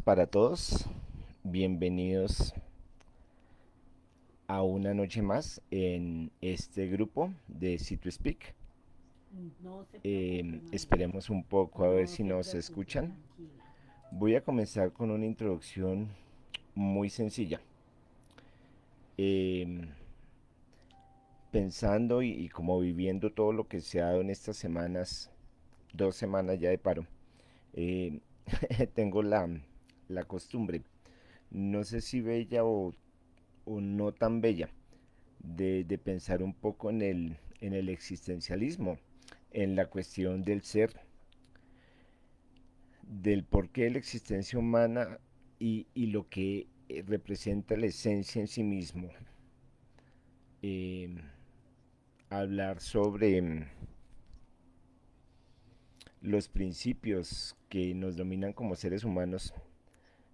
para todos, bienvenidos a una noche más en este grupo de C2Speak. No se preocupe, María. Esperemos un poco a ver No si se nos preocupe, escuchan. tranquila. Voy a comenzar con una introducción muy sencilla. Eh, Pensando y como viviendo todo lo que se ha dado en estas semanas, 2 semanas ya de paro, eh, tengo la costumbre, no sé si bella o no tan bella, de pensar un poco en el existencialismo, en la cuestión del ser, del porqué de la existencia humana y lo que representa la esencia en sí mismo. Eh, Hablar sobre los principios que nos dominan como seres humanos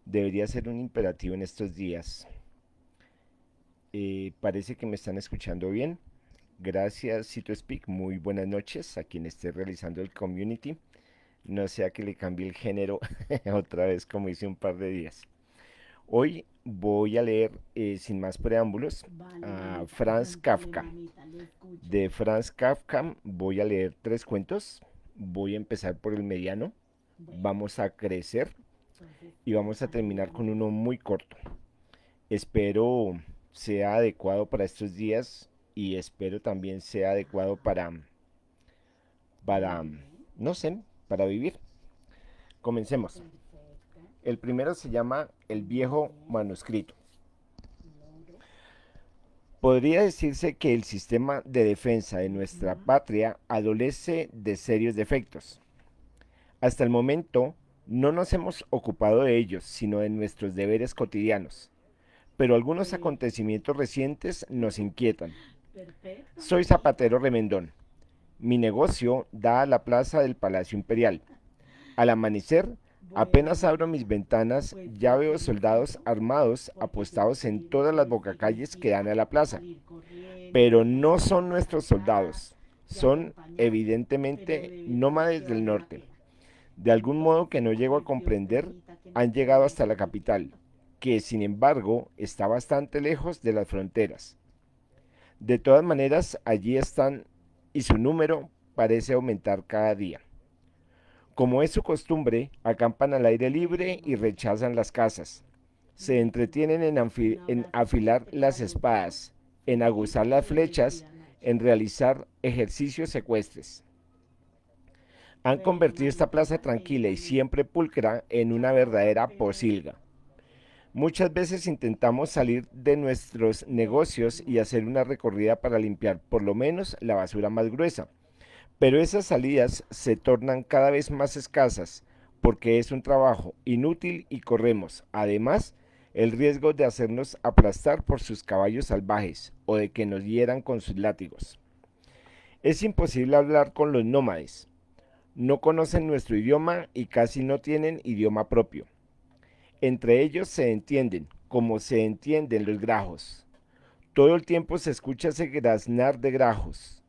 debería ser un imperativo en estos días. Parece que me están escuchando bien. Gracias, CitoSpeak. Muy buenas noches a quien esté realizando el community. No sea que le cambie el género otra vez como hice un par de días. Hoy voy a leer, sin más preámbulos, Vale, a mamita. Franz Vale, Kafka. mamita, le escucho. De Franz Kafka voy a leer 3 cuentos. Voy a empezar por el mediano. Bueno, Vamos a crecer entonces y vamos a terminar con ayúdame. uno muy corto. Espero sea adecuado para estos días y espero también sea adecuado Ajá. para, Bien, no sé, para vivir. Comencemos. perfecto. El primero se llama El viejo Bien, manuscrito. loro. Podría decirse que el sistema de defensa de nuestra Ujú. patria adolece de serios defectos. Hasta el momento no nos hemos ocupado de ellos, sino de nuestros deberes cotidianos. Pero algunos Sí, acontecimientos recientes nos inquietan. perfecto, Soy mamita. zapatero remendón. Mi negocio da a la plaza del Palacio Imperial. Al amanecer, Bueno, apenas abro mis mamita. ventanas, Pues ya te veo soldados felicito armados porque yo apostados en sí todas las bocacalles que dan necesita a la plaza. salir corriendo Pero de no aquí son para nuestros allá, soldados, de son acompañarte, pero evidentemente de verdad nómades que del vale la norte. pena. De algún modo que Entonces, no a llego a ver, Dios comprender, permita que nos han llegado podamos hasta la seguir capital, viendo. que sin embargo está bastante lejos de las fronteras. De todas maneras, allí están y su número parece aumentar cada día. Como es su costumbre, acampan al aire Bueno, libre y mamita, rechazan las casas. Se listo. entretienen Un en abrazo afilar fuerte para las los dos. espadas, en Feliz aguzar las y flechas, bendecida noche. en realizar ejercicios secuestres. Han Bueno, convertido esta mamita, plaza ya tranquila y téngame. siempre pulcra en una Chao, verdadera bebé. posilga. Muchas veces intentamos salir de nuestros negocios y Bueno, hacer una recorrida para limpiar por lo menos la basura más gruesa, pero esas salidas se tornan cada vez más escasas porque es un trabajo inútil y corremos, además, el riesgo de hacernos aplastar por sus caballos salvajes o de que nos hieran con sus látigos. Es imposible hablar con los nómades. No conocen nuestro idioma y casi no tienen idioma propio. Entre ellos se entienden, como se entienden los grajos. Todo el tiempo se escucha ese graznar de grajos.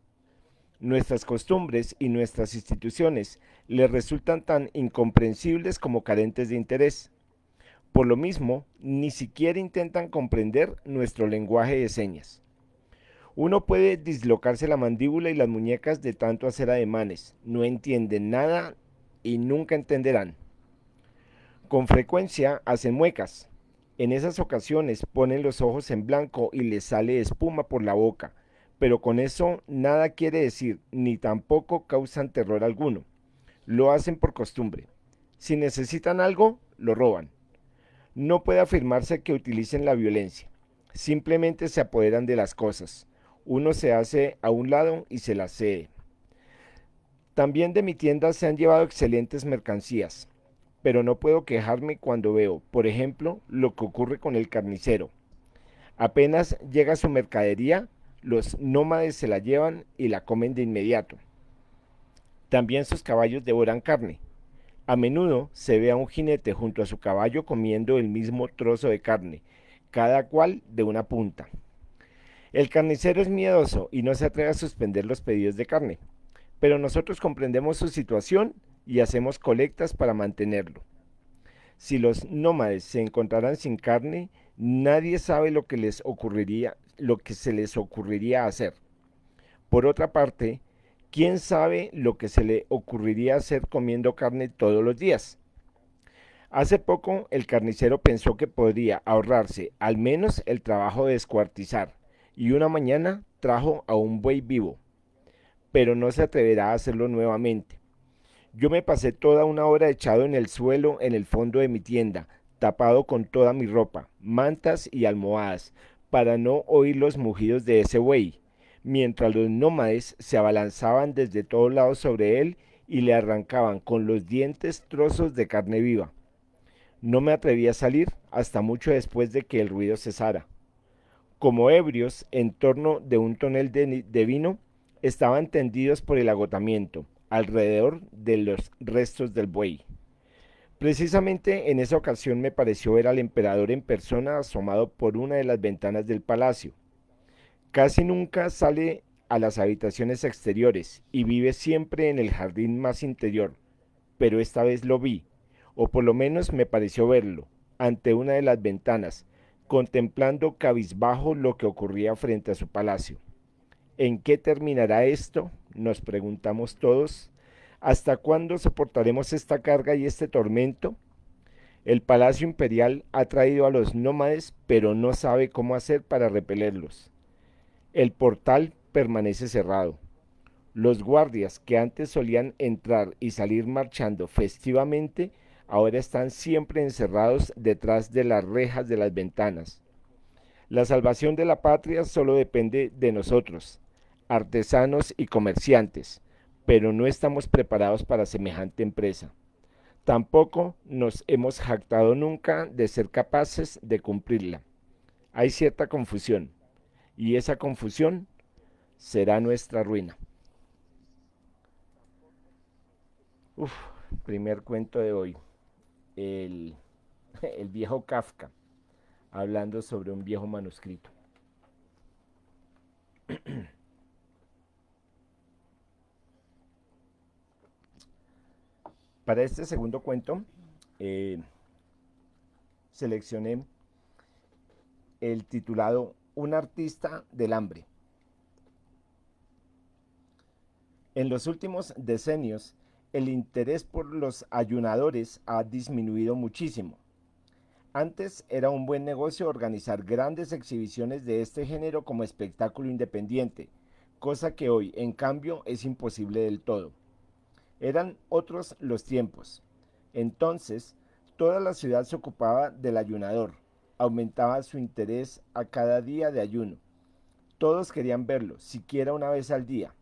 Nuestras costumbres y nuestras instituciones les resultan tan incomprensibles como carentes de interés. Por lo mismo, ni siquiera intentan comprender nuestro lenguaje de señas. Uno puede dislocarse la mandíbula y las muñecas de tanto hacer ademanes. No entienden nada y nunca entenderán. Con frecuencia hacen muecas. En esas ocasiones ponen los ojos en blanco y les sale espuma por la boca, pero con eso nada quiere decir, ni tampoco causan terror alguno. Lo hacen por costumbre. Si necesitan algo, lo roban. No puede afirmarse que utilicen la violencia. Simplemente se apoderan de las cosas. Uno se hace a un lado y se las cede. También de mi tienda se han llevado excelentes mercancías, pero no puedo quejarme cuando veo, por ejemplo, lo que ocurre con el carnicero. Apenas llega su mercadería, los nómades se la llevan y la comen de inmediato. También sus caballos devoran carne. A menudo se ve a un jinete junto a su caballo comiendo el mismo trozo de carne, cada cual de una punta. El carnicero es miedoso y no se atreve a suspender los pedidos de carne, pero nosotros comprendemos su situación y hacemos colectas para mantenerlo. Si los nómades se encontraran sin carne, nadie sabe lo que se les ocurriría hacer. Por otra parte, ¿quién sabe lo que se le ocurriría hacer comiendo carne todos los días? Hace poco el carnicero pensó que podría ahorrarse al menos el trabajo de descuartizar y una mañana trajo a un buey vivo, pero no se atreverá a hacerlo nuevamente. Yo me pasé toda una hora echado en el suelo en el fondo de mi tienda, tapado con toda mi ropa, mantas y almohadas, para no oír los mugidos de ese buey, mientras los nómades se abalanzaban desde todos lados sobre él y le arrancaban con los dientes trozos de carne viva. No me atreví a salir hasta mucho después de que el ruido cesara. Como ebrios en torno de un tonel de vino, estaban tendidos por el agotamiento, alrededor de los restos del buey. Precisamente en esa ocasión me pareció ver al emperador en persona asomado por una de las ventanas del palacio. Casi nunca sale a las habitaciones exteriores y vive siempre en el jardín más interior, pero esta vez lo vi, o por lo menos me pareció verlo, ante una de las ventanas, contemplando cabizbajo lo que ocurría frente a su palacio. ¿En qué terminará esto?, nos preguntamos todos. ¿Hasta cuándo soportaremos esta carga y este tormento? El Palacio Imperial ha traído a los nómades, pero no sabe cómo hacer para repelerlos. El portal permanece cerrado. Los guardias que antes solían entrar y salir marchando festivamente, ahora están siempre encerrados detrás de las rejas de las ventanas. La salvación de la patria solo depende de nosotros, artesanos y comerciantes, pero no estamos preparados para semejante empresa. Tampoco nos hemos jactado nunca de ser capaces de cumplirla. Hay cierta confusión, y esa confusión será nuestra ruina. Uf, primer cuento de hoy. El, el viejo Kafka, hablando sobre un viejo manuscrito. Para este segundo cuento, eh, seleccioné el titulado Un artista del hambre. En los últimos decenios, el interés por los ayunadores ha disminuido muchísimo. Antes era un buen negocio organizar grandes exhibiciones de este género como espectáculo independiente, cosa que hoy, en cambio, es imposible del todo. Eran otros los tiempos. Entonces, toda la ciudad se ocupaba del ayunador, aumentaba su interés a cada día de ayuno. Todos querían verlo, siquiera una vez al día.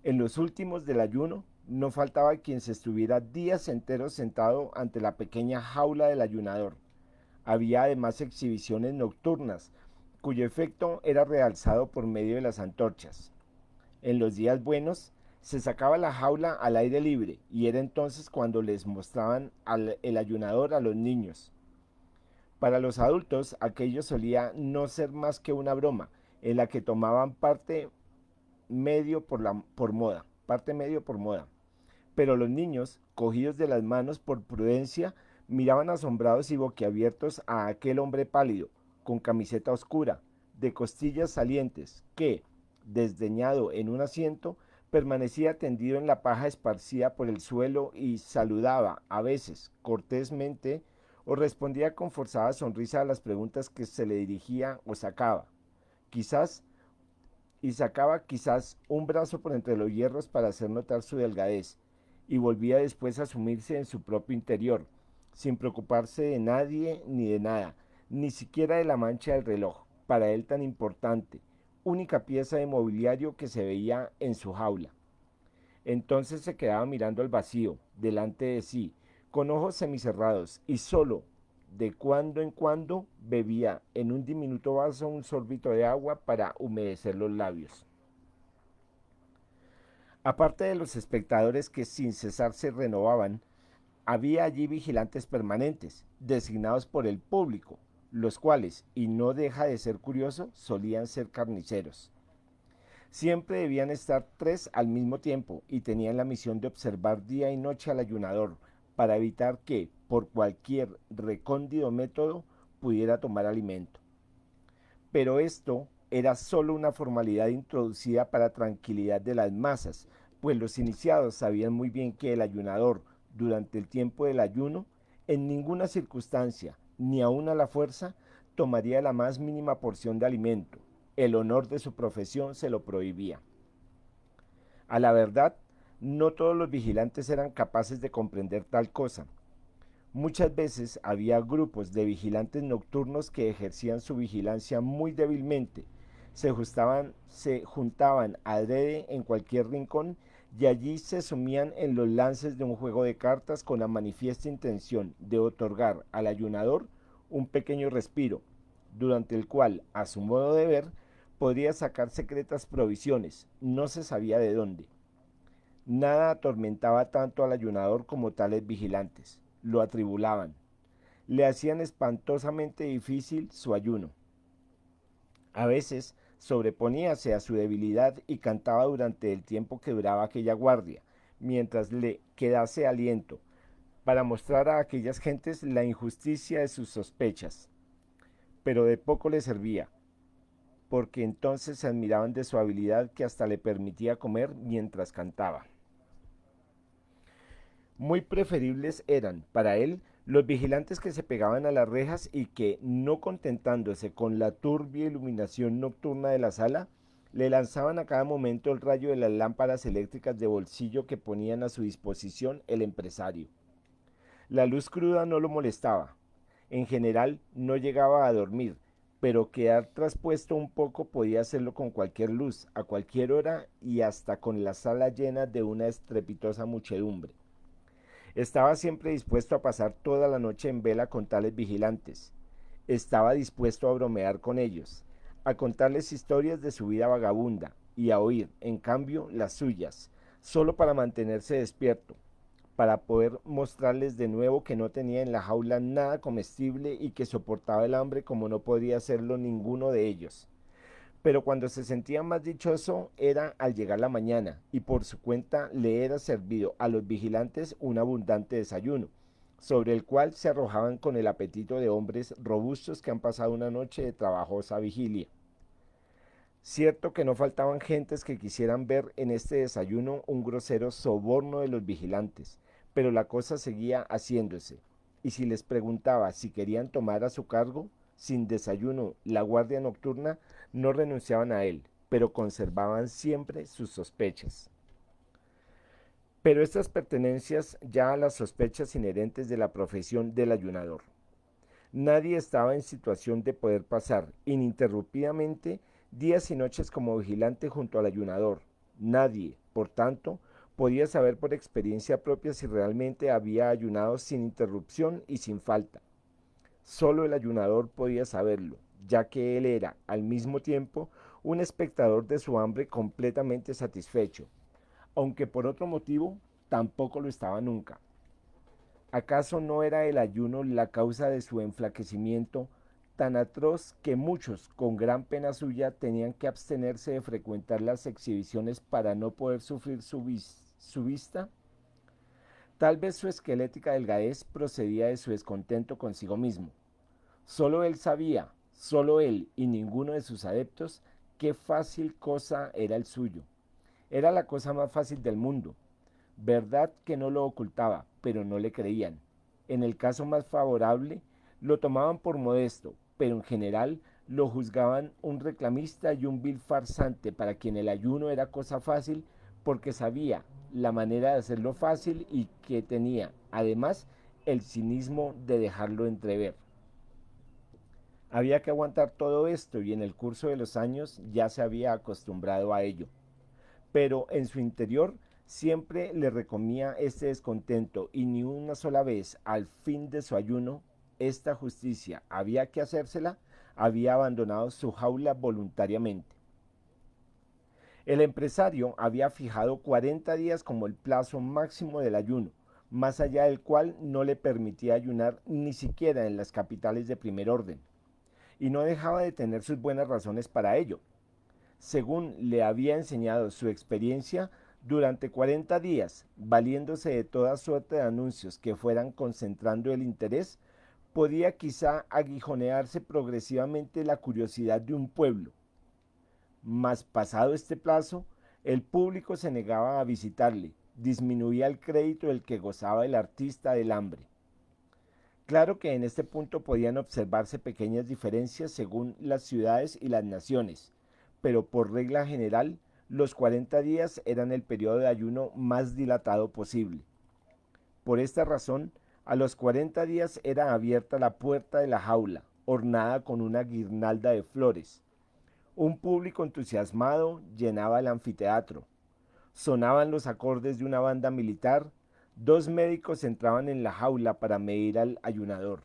En los últimos del ayuno, no faltaba quien se estuviera días enteros sentado ante la pequeña jaula del ayunador. Había además exhibiciones nocturnas, cuyo efecto era realzado por medio de las antorchas. En los días buenos, se sacaba la jaula al aire libre y era entonces cuando les mostraban el ayunador a los niños. Para los adultos, aquello solía no ser más que una broma, en la que tomaban parte medio por moda. Pero los niños, cogidos de las manos por prudencia, miraban asombrados y boquiabiertos a aquel hombre pálido, con camiseta oscura, de costillas salientes, que, desdeñado en un asiento, permanecía tendido en la paja esparcida por el suelo y saludaba, a veces, cortésmente, o respondía con forzada sonrisa a las preguntas que se le dirigía o sacaba. Quizás sacaba quizás un brazo por entre los hierros para hacer notar su delgadez, y volvía después a sumirse en su propio interior, sin preocuparse de nadie ni de nada, ni siquiera de la mancha del reloj, para él tan importante, única pieza de mobiliario que se veía en su jaula. Entonces se quedaba mirando al vacío, delante de sí, con ojos semicerrados, y solo de cuando en cuando bebía en un diminuto vaso un sorbito de agua para humedecer los labios. Aparte de los espectadores que sin cesar se renovaban, había allí vigilantes permanentes, designados por el público, los cuales, y no deja de ser curioso, solían ser carniceros. Siempre debían estar tres al mismo tiempo y tenían la misión de observar día y noche al ayunador, para evitar que, por cualquier recóndito método, pudiera tomar alimento. Pero esto era solo una formalidad introducida para tranquilidad de las masas, pues los iniciados sabían muy bien que el ayunador, durante el tiempo del ayuno, en ninguna circunstancia, ni aun a la fuerza, tomaría la más mínima porción de alimento. El honor de su profesión se lo prohibía. A la verdad, no todos los vigilantes eran capaces de comprender tal cosa. Muchas veces había grupos de vigilantes nocturnos que ejercían su vigilancia muy débilmente. Se juntaban adrede en cualquier rincón y allí se sumían en los lances de un juego de cartas con la manifiesta intención de otorgar al ayunador un pequeño respiro, durante el cual, a su modo de ver, podría sacar secretas provisiones, no se sabía de dónde. Nada atormentaba tanto al ayunador como tales vigilantes. Lo atribulaban. Le hacían espantosamente difícil su ayuno. A veces sobreponíase a su debilidad y cantaba durante el tiempo que duraba aquella guardia, mientras le quedase aliento, para mostrar a aquellas gentes la injusticia de sus sospechas. Pero de poco le servía, porque entonces se admiraban de su habilidad que hasta le permitía comer mientras cantaba. Muy preferibles eran, para él, los vigilantes que se pegaban a las rejas y que, no contentándose con la turbia iluminación nocturna de la sala, le lanzaban a cada momento el rayo de las lámparas eléctricas de bolsillo que ponían a su disposición el empresario. La luz cruda no lo molestaba. En general no llegaba a dormir, pero quedar traspuesto un poco podía hacerlo con cualquier luz, a cualquier hora y hasta con la sala llena de una estrepitosa muchedumbre. Estaba siempre dispuesto a pasar toda la noche en vela con tales vigilantes. Estaba dispuesto a bromear con ellos, a contarles historias de su vida vagabunda y a oír, en cambio, las suyas, solo para mantenerse despierto, para poder mostrarles de nuevo que no tenía en la jaula nada comestible y que soportaba el hambre como no podía hacerlo ninguno de ellos. Pero cuando se sentía más dichoso era al llegar la mañana y por su cuenta le era servido a los vigilantes un abundante desayuno, sobre el cual se arrojaban con el apetito de hombres robustos que han pasado una noche de trabajosa vigilia. Cierto que no faltaban gentes que quisieran ver en este desayuno un grosero soborno de los vigilantes, pero la cosa seguía haciéndose, y si les preguntaba si querían tomar a su cargo, sin desayuno, la guardia nocturna, no renunciaban a él, pero conservaban siempre sus sospechas. Pero estas pertenencias ya a las sospechas inherentes de la profesión del ayunador. Nadie estaba en situación de poder pasar ininterrumpidamente días y noches como vigilante junto al ayunador. Nadie, por tanto, podía saber por experiencia propia si realmente había ayunado sin interrupción y sin falta. Solo el ayunador podía saberlo, ya que él era, al mismo tiempo, un espectador de su hambre completamente satisfecho, aunque por otro motivo tampoco lo estaba nunca. ¿Acaso no era el ayuno la causa de su enflaquecimiento tan atroz que muchos, con gran pena suya, tenían que abstenerse de frecuentar las exhibiciones para no poder sufrir su vista? Tal vez su esquelética delgadez procedía de su descontento consigo mismo. Solo él sabía, solo él y ninguno de sus adeptos, qué fácil cosa era el suyo. Era la cosa más fácil del mundo. Verdad que no lo ocultaba, pero no le creían. En el caso más favorable, lo tomaban por modesto, pero en general lo juzgaban un reclamista y un vil farsante para quien el ayuno era cosa fácil porque sabía la manera de hacerlo fácil y que tenía, además, el cinismo de dejarlo entrever. Había que aguantar todo esto y en el curso de los años ya se había acostumbrado a ello. Pero en su interior siempre le recomía este descontento y ni una sola vez al fin de su ayuno esta justicia había que hacérsela, había abandonado su jaula voluntariamente. El empresario había fijado 40 días como el plazo máximo del ayuno, más allá del cual no le permitía ayunar ni siquiera en las capitales de primer orden, y no dejaba de tener sus buenas razones para ello. Según le había enseñado su experiencia, Durante 40 días, valiéndose de toda suerte de anuncios que fueran concentrando el interés, podía quizá aguijonearse progresivamente la curiosidad de un pueblo. Mas pasado este plazo, el público se negaba a visitarle, disminuía el crédito del que gozaba el artista del hambre. Claro que en este punto podían observarse pequeñas diferencias según las ciudades y las naciones, pero por regla general, los 40 días eran el periodo de ayuno más dilatado posible. Por esta razón, a los 40 días era abierta la puerta de la jaula, ornada con una guirnalda de flores. Un público entusiasmado llenaba el anfiteatro. Sonaban los acordes de una banda militar. Dos médicos entraban en la jaula para medir al ayunador,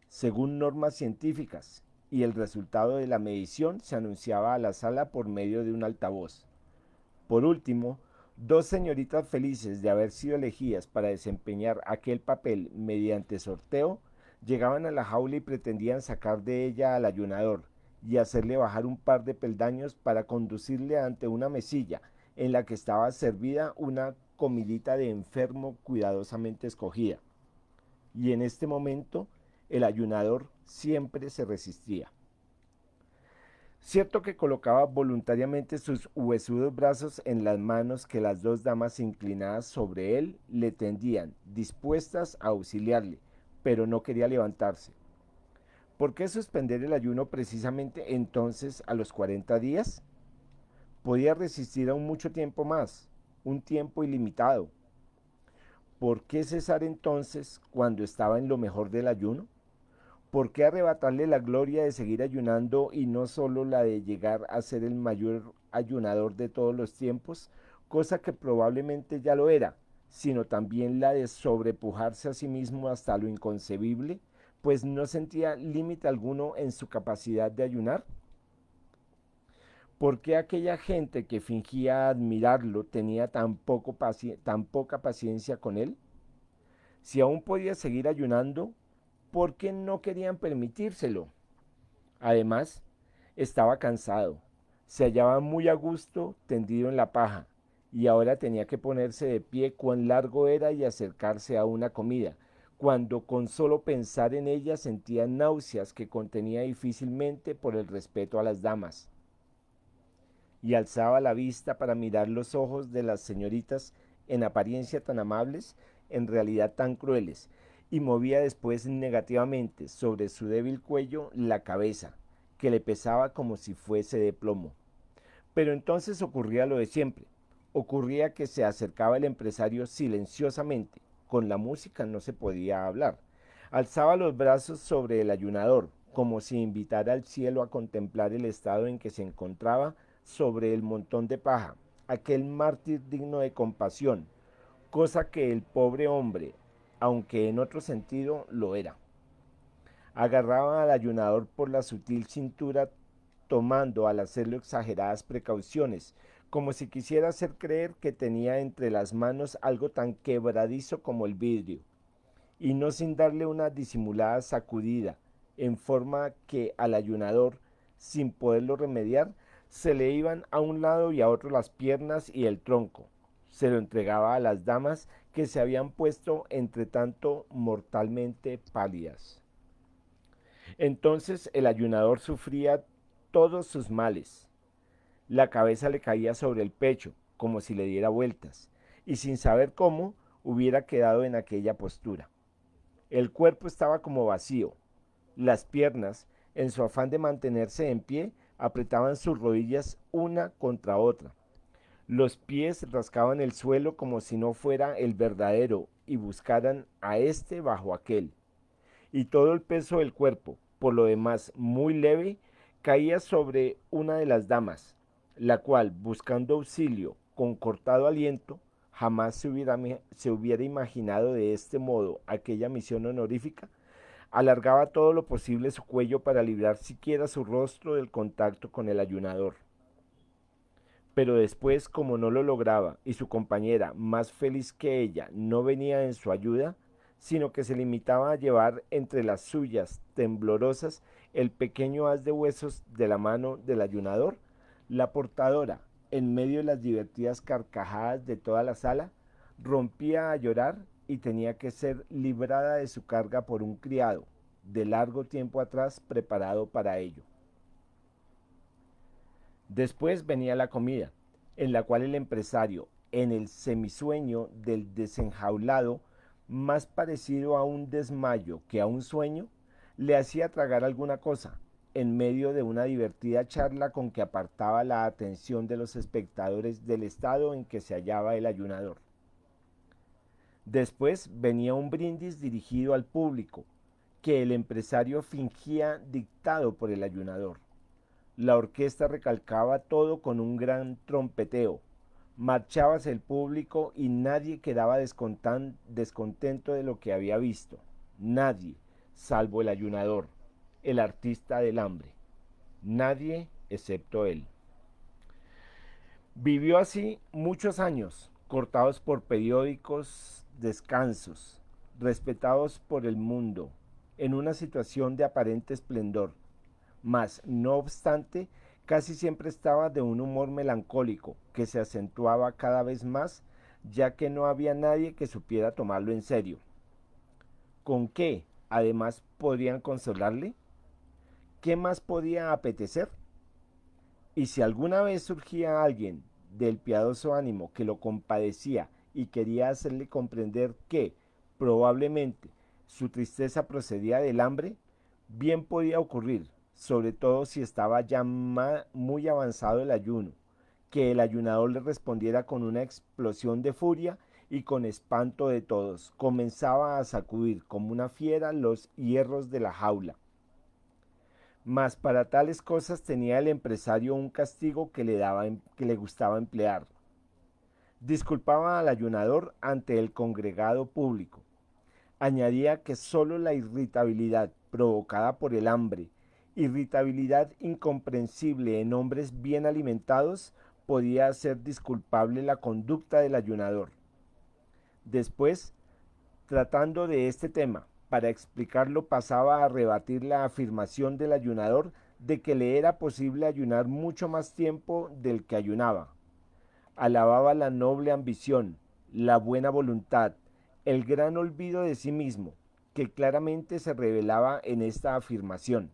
según normas científicas, y el resultado de la medición se anunciaba a la sala por medio de un altavoz. Por último, dos señoritas felices de haber sido elegidas para desempeñar aquel papel mediante sorteo, llegaban a la jaula y pretendían sacar de ella al ayunador y hacerle bajar un par de peldaños para conducirle ante una mesilla en la que estaba servida una comidita de enfermo cuidadosamente escogida. Y en este momento el ayunador siempre se resistía. Cierto que colocaba voluntariamente sus huesudos brazos en las manos que las dos damas inclinadas sobre él le tendían, dispuestas a auxiliarle, pero no quería levantarse. ¿Por qué suspender el ayuno precisamente entonces a los 40 días? Podía resistir aún mucho tiempo más, un tiempo ilimitado. ¿Por qué cesar entonces cuando estaba en lo mejor del ayuno? ¿Por qué arrebatarle la gloria de seguir ayunando y no solo la de llegar a ser el mayor ayunador de todos los tiempos, cosa que probablemente ya lo era, sino también la de sobrepujarse a sí mismo hasta lo inconcebible, pues no sentía límite alguno en su capacidad de ayunar? ¿Por qué aquella gente que fingía admirarlo tenía tan poca paciencia con él? Si aún podía seguir ayunando, ¿por qué no querían permitírselo? Además, estaba cansado, se hallaba muy a gusto tendido en la paja, y ahora tenía que ponerse de pie cuán largo era y acercarse a una comida, cuando con solo pensar en ella sentía náuseas que contenía difícilmente por el respeto a las damas. Y alzaba la vista para mirar los ojos de las señoritas, en apariencia tan amables, en realidad tan crueles, y movía después negativamente sobre su débil cuello la cabeza, que le pesaba como si fuese de plomo. Pero entonces ocurría lo de siempre. Ocurría que se acercaba el empresario silenciosamente. Con la música no se podía hablar. Alzaba los brazos sobre el ayunador, como si invitara al cielo a contemplar el estado en que se encontraba sobre el montón de paja, aquel mártir digno de compasión, cosa que el pobre hombre, aunque en otro sentido lo era. Agarraba al ayunador por la sutil cintura, tomando al hacerlo exageradas precauciones, como si quisiera hacer creer que tenía entre las manos algo tan quebradizo como el vidrio, y no sin darle una disimulada sacudida, en forma que al ayunador, sin poderlo remediar, se le iban a un lado y a otro las piernas y el tronco. Se lo entregaba a las damas que se habían puesto entre tanto mortalmente pálidas. Entonces el ayunador sufría todos sus males. La cabeza le caía sobre el pecho, como si le diera vueltas, y sin saber cómo hubiera quedado en aquella postura. El cuerpo estaba como vacío. Las piernas, en su afán de mantenerse en pie, apretaban sus rodillas una contra otra. Los pies rascaban el suelo como si no fuera el verdadero y buscaran a éste bajo aquel. Y todo el peso del cuerpo, por lo demás muy leve, caía sobre una de las damas, la cual, buscando auxilio con cortado aliento, jamás se hubiera imaginado de este modo aquella misión honorífica, alargaba todo lo posible su cuello para librar siquiera su rostro del contacto con el ayunador. Pero después, como no lo lograba y su compañera, más feliz que ella, no venía en su ayuda, sino que se limitaba a llevar entre las suyas temblorosas el pequeño haz de huesos de la mano del ayunador, la portadora, en medio de las divertidas carcajadas de toda la sala, rompía a llorar y tenía que ser librada de su carga por un criado, de largo tiempo atrás preparado para ello. Después venía la comida, en la cual el empresario, en el semisueño del desenjaulado, más parecido a un desmayo que a un sueño, le hacía tragar alguna cosa, en medio de una divertida charla con que apartaba la atención de los espectadores del estado en que se hallaba el ayunador. Después venía un brindis dirigido al público, que el empresario fingía dictado por el ayunador. La orquesta recalcaba todo con un gran trompeteo. Marchábase el público y nadie quedaba descontento de lo que había visto. Nadie, salvo el ayunador, el artista del hambre. Nadie excepto él. Vivió así muchos años, cortados por periódicos descansos, respetados por el mundo, en una situación de aparente esplendor. Mas, no obstante, casi siempre estaba de un humor melancólico, que se acentuaba cada vez más, ya que no había nadie que supiera tomarlo en serio. ¿Con qué, además, podrían consolarle? ¿Qué más podía apetecer? Y si alguna vez surgía alguien del piadoso ánimo que lo compadecía y quería hacerle comprender que, probablemente, su tristeza procedía del hambre, bien podía ocurrir, sobre todo si estaba ya muy avanzado el ayuno, que el ayunador le respondiera con una explosión de furia y con espanto de todos. Comenzaba a sacudir como una fiera los hierros de la jaula. Mas para tales cosas tenía el empresario un castigo que le gustaba emplear. Disculpaba al ayunador ante el congregado público. Añadía que sólo la irritabilidad provocada por el hambre, irritabilidad incomprensible en hombres bien alimentados, podía hacer disculpable la conducta del ayunador. Después, tratando de este tema, para explicarlo pasaba a rebatir la afirmación del ayunador de que le era posible ayunar mucho más tiempo del que ayunaba. Alababa la noble ambición, la buena voluntad, el gran olvido de sí mismo, que claramente se revelaba en esta afirmación,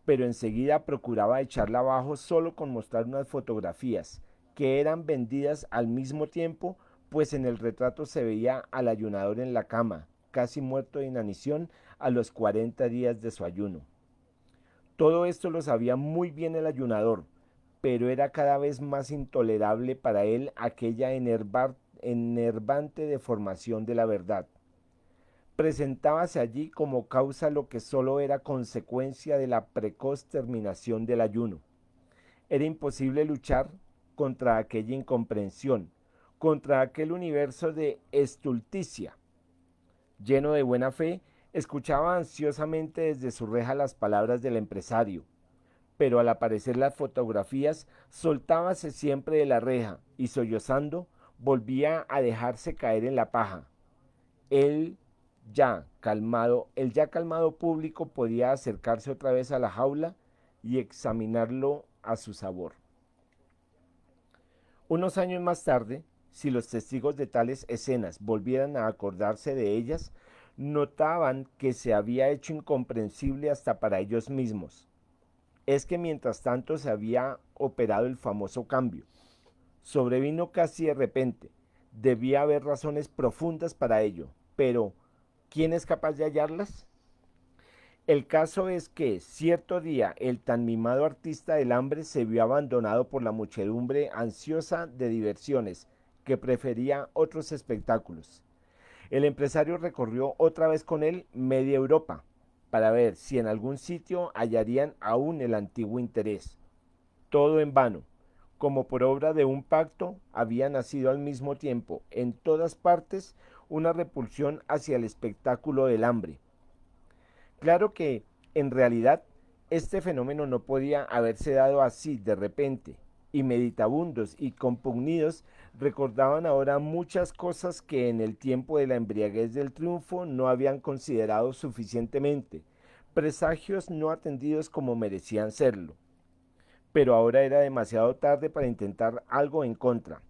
pero enseguida procuraba echarla abajo solo con mostrar unas fotografías, que eran vendidas al mismo tiempo, pues en el retrato se veía al ayunador en la cama, casi muerto de inanición a los 40 días de su ayuno. Todo esto lo sabía muy bien el ayunador, pero era cada vez más intolerable para él aquella enervante deformación de la verdad. Presentábase allí como causa lo que sólo era consecuencia de la precoz terminación del ayuno. Era imposible luchar contra aquella incomprensión, contra aquel universo de estulticia. Lleno de buena fe, escuchaba ansiosamente desde su reja las palabras del empresario, pero al aparecer las fotografías soltábase siempre de la reja y sollozando volvía a dejarse caer en la paja. El ya calmado público podía acercarse otra vez a la jaula y examinarlo a su sabor. Unos años más tarde, si los testigos de tales escenas volvieran a acordarse de ellas, notaban que se había hecho incomprensible hasta para ellos mismos. Es que mientras tanto se había operado el famoso cambio. Sobrevino casi de repente. Debía haber razones profundas para ello, pero ¿quién es capaz de hallarlas? El caso es que cierto día el tan mimado artista del hambre se vio abandonado por la muchedumbre ansiosa de diversiones, que prefería otros espectáculos. El empresario recorrió otra vez con él media Europa, para ver si en algún sitio hallarían aún el antiguo interés. Todo en vano. Como por obra de un pacto, había nacido al mismo tiempo en todas partes una repulsión hacia el espectáculo del hambre. Claro que, en realidad, este fenómeno no podía haberse dado así de repente, y meditabundos y compugnidos recordaban ahora muchas cosas que en el tiempo de la embriaguez del triunfo no habían considerado suficientemente, presagios no atendidos como merecían serlo. pero ahora era demasiado tarde para intentar algo en contra.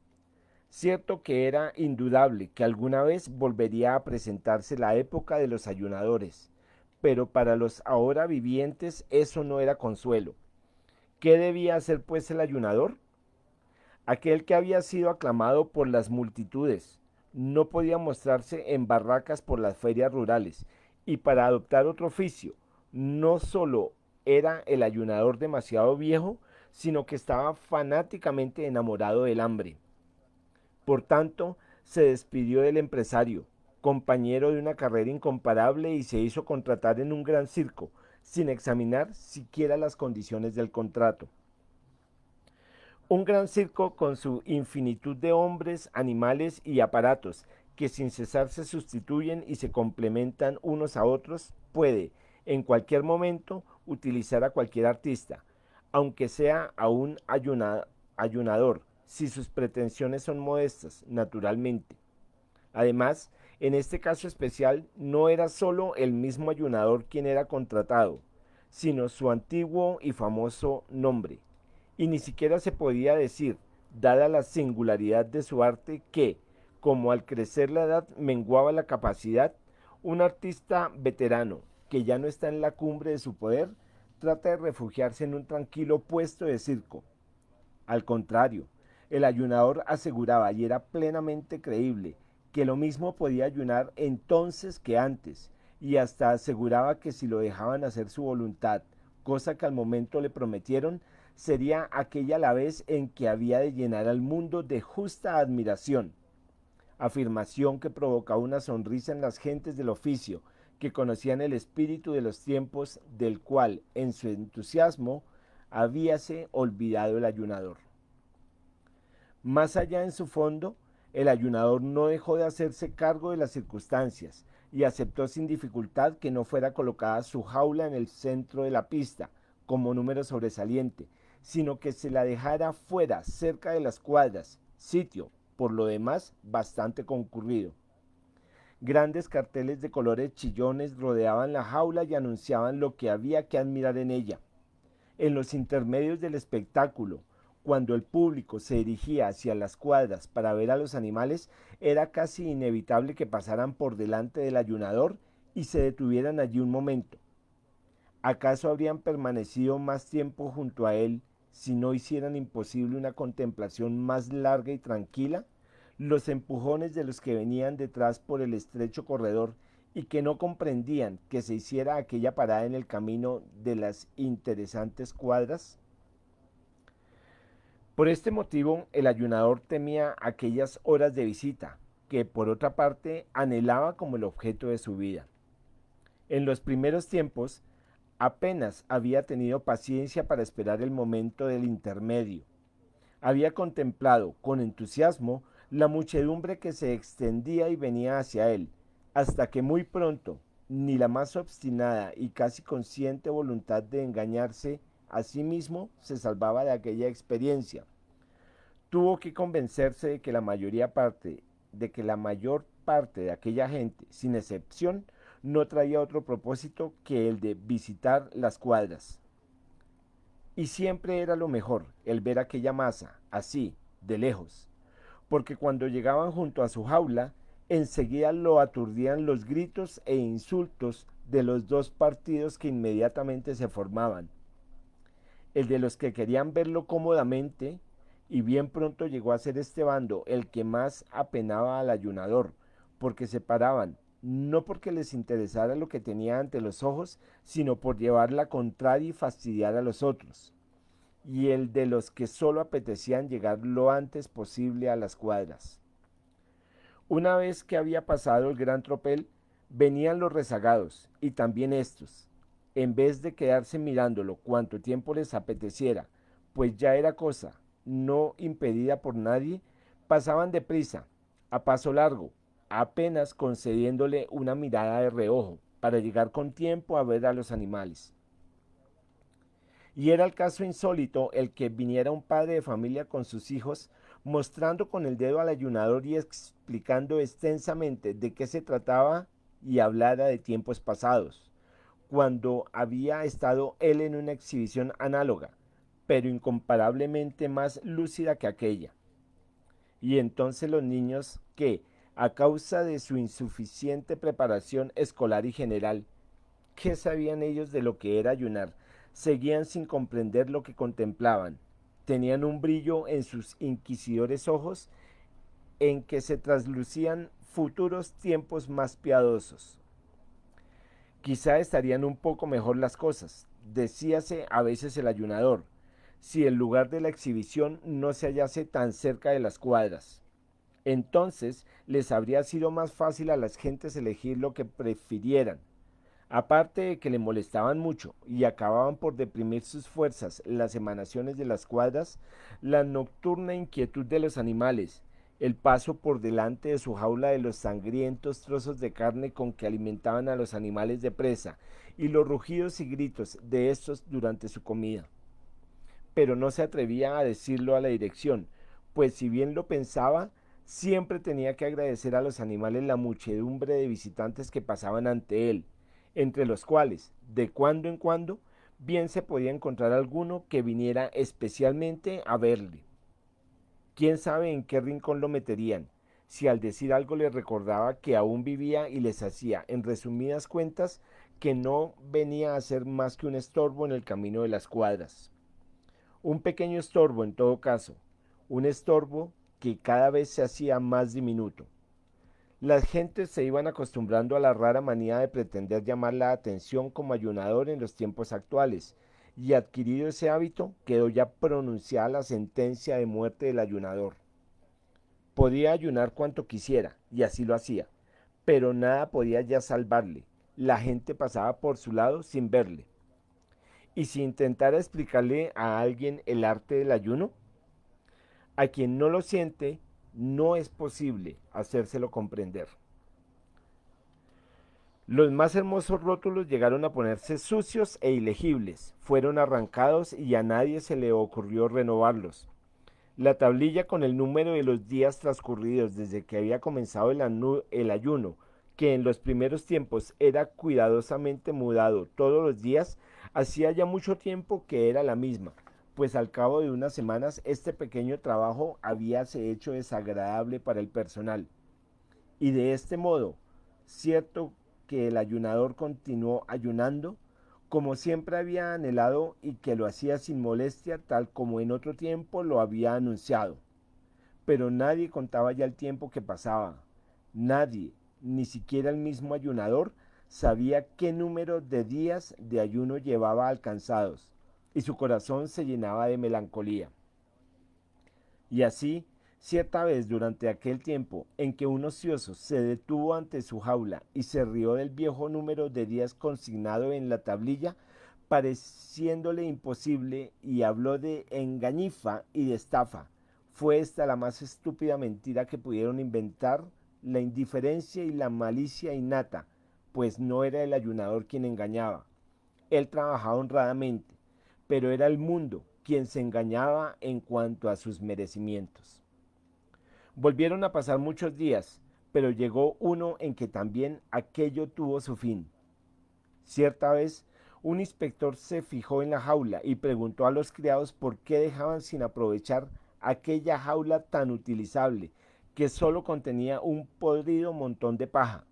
Cierto que era indudable que alguna vez volvería a presentarse la época de los ayunadores, pero para los ahora vivientes eso no era consuelo. ¿Qué debía hacer pues el ayunador? Aquel que había sido aclamado por las multitudes no podía mostrarse en barracas por las ferias rurales, y para adoptar otro oficio no solo era el ayunador demasiado viejo, sino que estaba fanáticamente enamorado del hambre. Por tanto, se despidió del empresario, compañero de una carrera incomparable, y se hizo contratar en un gran circo, sin examinar siquiera las condiciones del contrato. Un gran circo con su infinitud de hombres, animales y aparatos que sin cesar se sustituyen y se complementan unos a otros, puede, en cualquier momento, utilizar a cualquier artista, aunque sea a un ayunador, si sus pretensiones son modestas, naturalmente. Además, en este caso especial, no era solo el mismo ayunador quien era contratado, sino su antiguo y famoso nombre. Y ni siquiera se podía decir, dada la singularidad de su arte, que, como al crecer la edad menguaba la capacidad, un artista veterano, que ya no está en la cumbre de su poder, trata de refugiarse en un tranquilo puesto de circo. Al contrario, el ayunador aseguraba, y era plenamente creíble, que lo mismo podía ayunar entonces que antes, y hasta aseguraba que si lo dejaban hacer su voluntad, cosa que al momento le prometieron, sería aquella la vez en que había de llenar al mundo de justa admiración, afirmación que provocaba una sonrisa en las gentes del oficio, que conocían el espíritu de los tiempos, del cual en su entusiasmo habíase olvidado el ayunador. Más allá en su fondo, el ayunador no dejó de hacerse cargo de las circunstancias y aceptó sin dificultad que no fuera colocada su jaula en el centro de la pista como número sobresaliente, sino que se la dejara fuera, cerca de las cuadras, sitio, por lo demás, bastante concurrido. Grandes carteles de colores chillones rodeaban la jaula y anunciaban lo que había que admirar en ella. En los intermedios del espectáculo, cuando el público se dirigía hacia las cuadras para ver a los animales, era casi inevitable que pasaran por delante del ayunador y se detuvieran allí un momento. ¿Acaso habrían permanecido más tiempo junto a él si no hicieran imposible una contemplación más larga y tranquila? Los empujones de los que venían detrás por el estrecho corredor y que no comprendían que se hiciera aquella parada en el camino de las interesantes cuadras. Por este motivo, el ayunador temía aquellas horas de visita, que por otra parte anhelaba como el objeto de su vida. En los primeros tiempos, apenas había tenido paciencia para esperar el momento del intermedio. Había contemplado con entusiasmo la muchedumbre que se extendía y venía hacia él, hasta que muy pronto ni la más obstinada y casi consciente voluntad de engañarse a sí mismo se salvaba de aquella experiencia. Tuvo que convencerse de que la mayor parte de aquella gente, sin excepción, no traía otro propósito que el de visitar las cuadras. Y siempre era lo mejor el ver aquella masa, así, de lejos, porque cuando llegaban junto a su jaula, enseguida lo aturdían los gritos e insultos de los dos partidos que inmediatamente se formaban. El de los que querían verlo cómodamente, y bien pronto llegó a ser este bando el que más apenaba al ayunador, porque se paraban, no porque les interesara lo que tenía ante los ojos, sino por llevar la contraria y fastidiar a los otros, y el de los que solo apetecían llegar lo antes posible a las cuadras. Una vez que había pasado el gran tropel, venían los rezagados, y también estos, en vez de quedarse mirándolo cuanto tiempo les apeteciera, pues ya era cosa no impedida por nadie, pasaban deprisa, a paso largo, apenas concediéndole una mirada de reojo, para llegar con tiempo a ver a los animales. Y era el caso insólito el que viniera un padre de familia con sus hijos, mostrando con el dedo al ayunador y explicando extensamente de qué se trataba, y hablara de tiempos pasados, cuando había estado él en una exhibición análoga, pero incomparablemente más lúcida que aquella. Y entonces los niños que, a causa de su insuficiente preparación escolar y general, ¿qué sabían ellos de lo que era ayunar? Seguían sin comprender lo que contemplaban. Tenían un brillo en sus inquisidores ojos en que se traslucían futuros tiempos más piadosos. Quizá estarían un poco mejor las cosas, decíase a veces el ayunador, si el lugar de la exhibición no se hallase tan cerca de las cuadras. Entonces les habría sido más fácil a las gentes elegir lo que prefirieran. Aparte de que le molestaban mucho y acababan por deprimir sus fuerzas las emanaciones de las cuadras, la nocturna inquietud de los animales, el paso por delante de su jaula de los sangrientos trozos de carne con que alimentaban a los animales de presa, y los rugidos y gritos de estos durante su comida. Pero no se atrevía a decirlo a la dirección, pues si bien lo pensaba, siempre tenía que agradecer a los animales la muchedumbre de visitantes que pasaban ante él, entre los cuales, de cuando en cuando, bien se podía encontrar alguno que viniera especialmente a verle. Quién sabe en qué rincón lo meterían, si al decir algo les recordaba que aún vivía y les hacía, en resumidas cuentas, que no venía a ser más que un estorbo en el camino de las cuadras. Un pequeño estorbo en todo caso, un estorbo que cada vez se hacía más diminuto. Las gentes se iban acostumbrando a la rara manía de pretender llamar la atención como ayunador en los tiempos actuales, y adquirido ese hábito, quedó ya pronunciada la sentencia de muerte del ayunador. Podía ayunar cuanto quisiera, y así lo hacía, pero nada podía ya salvarle. La gente pasaba por su lado sin verle. ¿Y si intentara explicarle a alguien el arte del ayuno? A quien no lo siente, no es posible hacérselo comprender. Los más hermosos rótulos llegaron a ponerse sucios e ilegibles, fueron arrancados y a nadie se le ocurrió renovarlos. La tablilla con el número de los días transcurridos desde que había comenzado el ayuno, que en los primeros tiempos era cuidadosamente mudado todos los días, hacía ya mucho tiempo que era la misma, pues al cabo de unas semanas este pequeño trabajo habíase hecho desagradable para el personal. Y de este modo, cierto que el ayunador continuó ayunando, como siempre había anhelado y que lo hacía sin molestia, tal como en otro tiempo lo había anunciado. Pero nadie contaba ya el tiempo que pasaba. Nadie, ni siquiera el mismo ayunador, sabía qué número de días de ayuno llevaba alcanzados, y su corazón se llenaba de melancolía. Y así, cierta vez durante aquel tiempo en que un ocioso se detuvo ante su jaula y se rió del viejo número de días consignado en la tablilla, pareciéndole imposible, y habló de engañifa y de estafa. Fue esta la más estúpida mentira que pudieron inventar, la indiferencia y la malicia innata, pues no era el ayunador quien engañaba. Él trabajaba honradamente, pero era el mundo quien se engañaba en cuanto a sus merecimientos. Volvieron a pasar muchos días, pero llegó uno en que también aquello tuvo su fin. Cierta vez, un inspector se fijó en la jaula y preguntó a los criados por qué dejaban sin aprovechar aquella jaula tan utilizable, que solo contenía un podrido montón de paja.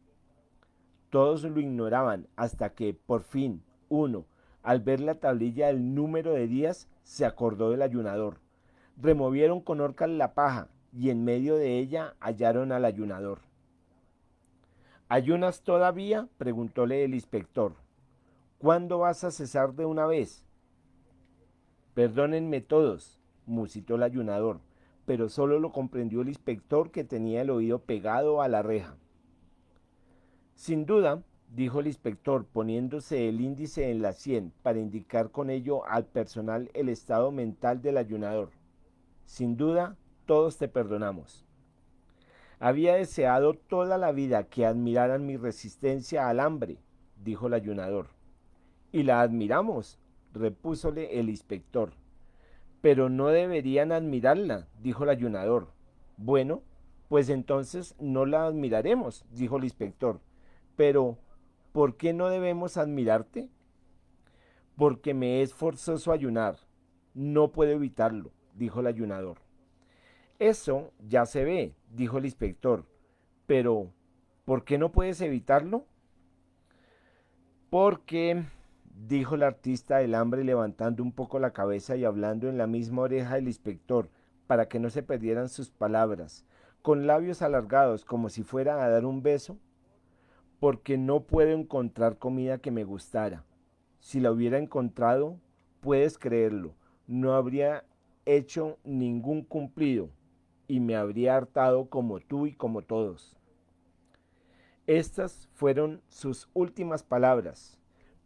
Todos lo ignoraban hasta que, por fin, uno, al ver la tablilla del número de días, se acordó del ayunador. Removieron con horcas la paja y en medio de ella hallaron al ayunador. ¿Ayunas todavía?, preguntóle el inspector. ¿Cuándo vas a cesar de una vez? Perdónenme todos, musitó el ayunador, pero solo lo comprendió el inspector, que tenía el oído pegado a la reja. Sin duda, dijo el inspector, poniéndose el índice en la sien para indicar con ello al personal el estado mental del ayunador. Sin duda, todos te perdonamos. Había deseado toda la vida que admiraran mi resistencia al hambre, dijo el ayunador. Y la admiramos, repúsole el inspector. Pero no deberían admirarla, dijo el ayunador. Bueno, pues entonces no la admiraremos, dijo el inspector. Pero, ¿por qué no debemos admirarte? Porque me es forzoso ayunar. No puedo evitarlo, dijo el ayunador. Eso ya se ve, dijo el inspector. Pero, ¿por qué no puedes evitarlo? Porque, dijo el artista del hambre levantando un poco la cabeza y hablando en la misma oreja del inspector, para que no se perdieran sus palabras, con labios alargados como si fuera a dar un beso, porque no puedo encontrar comida que me gustara. Si la hubiera encontrado, puedes creerlo, no habría hecho ningún cumplido y me habría hartado como tú y como todos. Estas fueron sus últimas palabras,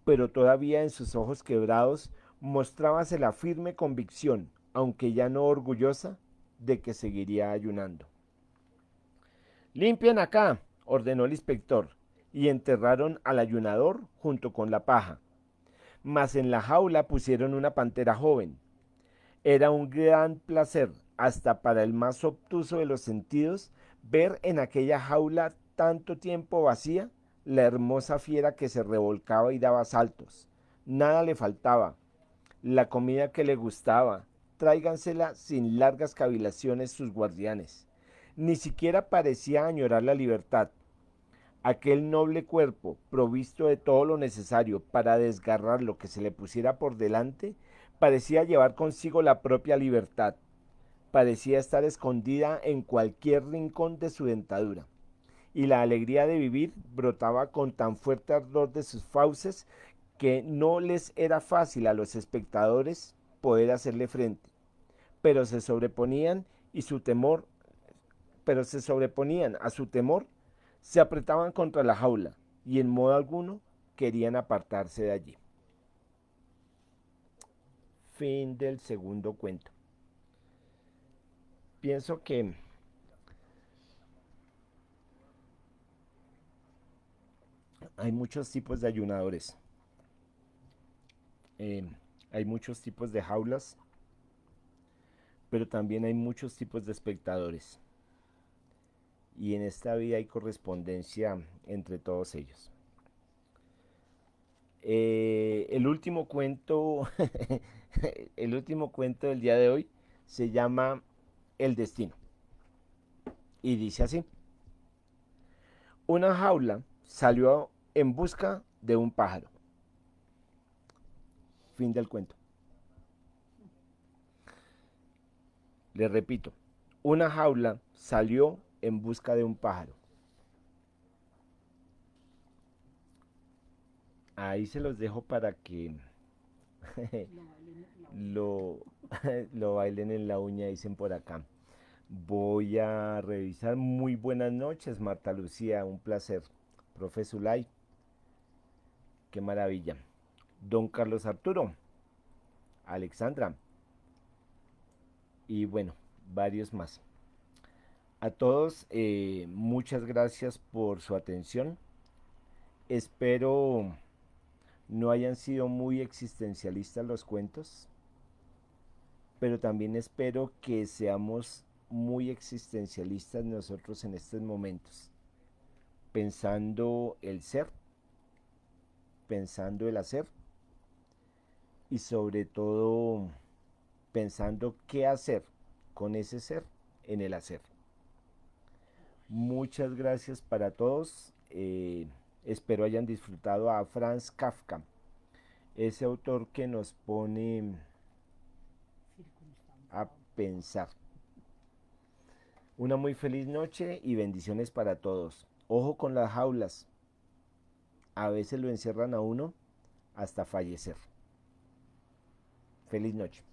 pero todavía en sus ojos quebrados mostrábase la firme convicción, aunque ya no orgullosa, de que seguiría ayunando. Limpian acá, ordenó el inspector, y enterraron al ayunador junto con la paja. Mas en la jaula pusieron una pantera joven. Era un gran placer, hasta para el más obtuso de los sentidos, ver en aquella jaula tanto tiempo vacía la hermosa fiera que se revolcaba y daba saltos. Nada le faltaba, la comida que le gustaba, tráigansela sin largas cavilaciones sus guardianes. Ni siquiera parecía añorar la libertad. Aquel noble cuerpo, provisto de todo lo necesario para desgarrar lo que se le pusiera por delante, parecía llevar consigo la propia libertad. Parecía estar escondida en cualquier rincón de su dentadura. Y la alegría de vivir brotaba con tan fuerte ardor de sus fauces que no les era fácil a los espectadores poder hacerle frente. Pero se sobreponían y su temor, pero se sobreponían a su temor, se apretaban contra la jaula y en modo alguno querían apartarse de allí. Fin del segundo cuento. Pienso que hay muchos tipos de ayunadores. Eh, Hay muchos tipos de jaulas, pero también hay muchos tipos de espectadores. Y en esta vida hay correspondencia entre todos ellos. El último cuento, el último cuento del día de hoy se llama El destino. Y dice así: una jaula salió en busca de un pájaro. Fin del cuento. Le repito, una jaula salió en busca de un pájaro. Ahí se los dejo para que lo, lo bailen en la uña, dicen por acá. Voy a revisar. Muy buenas noches, Marta Lucía, un placer. Profe Zulay, qué maravilla. Don Carlos Arturo, Alexandra y bueno, varios más. A todos, muchas gracias por su atención. Espero no hayan sido muy existencialistas los cuentos, pero también espero que seamos muy existencialistas nosotros en estos momentos, pensando el ser, pensando el hacer y sobre todo pensando qué hacer con ese ser en el hacer. Muchas gracias para todos. Espero hayan disfrutado a Franz Kafka, ese autor que nos pone a pensar. Una muy feliz noche y bendiciones para todos. Ojo con las jaulas. A veces lo encierran a uno hasta fallecer. Feliz noche.